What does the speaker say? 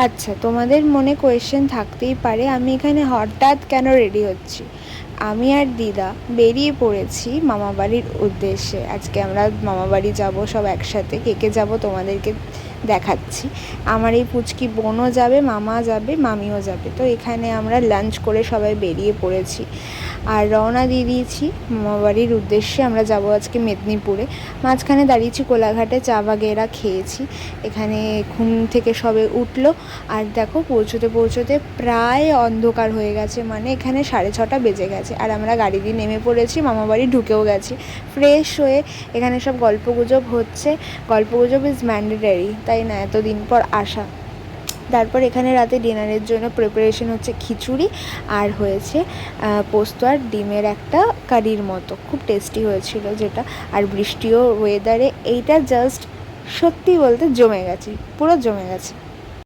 আচ্ছা, তোমাদের মনে কোয়েশ্চেন থাকতেই পারে আমি এখানে হঠাৎ কেন রেডি হচ্ছি। আমি আর দিদা বেরিয়ে পড়েছি মামাবাড়ির উদ্দেশ্যে। আজকে আমরা মামাবাড়ি যাব সব একসাথে। কে কে যাব তোমাদেরকে দেখাচ্ছি। আমার এই পুচকি বোনও যাবে, মামা যাবে, মামিও যাবে। তো এখানে আমরা লাঞ্চ করে সবাই বেরিয়ে পড়েছি আর রওনা দিয়ে দিয়েছি মামাবাড়ির উদ্দেশ্যে। আমরা যাব আজকে মেদিনীপুরে। মাঝখানে দাঁড়িয়েছি কোলাঘাটে, চা বাগেরা খেয়েছি। এখানে ঘুম থেকে সবে উঠলো আর দেখো পৌঁছতে পৌঁছতে প্রায় অন্ধকার হয়ে গেছে, মানে এখানে 6:30 বেজে গেছে। আর আমরা গাড়ি দিয়ে নেমে পড়েছি, মামাবাড়ি ঢুকেও গেছি। ফ্রেশ হয়ে এখানে সব গল্পগুজব হচ্ছে। গল্পগুজব ইজ ম্যান্ডেটারি, তাই না, এতদিন পর আসা। তারপর এখানে রাতে ডিনারের জন্য প্রিপারেশন হচ্ছে খিচুড়ি আর হয়েছে পোস্ত আর ডিমের একটা কারির মতো, খুব টেস্টি হয়েছিল যেটা। আর বৃষ্টিও ওয়েদারে এইটা জাস্ট সত্যি বলতে জমে গেছে, পুরো জমে গেছে।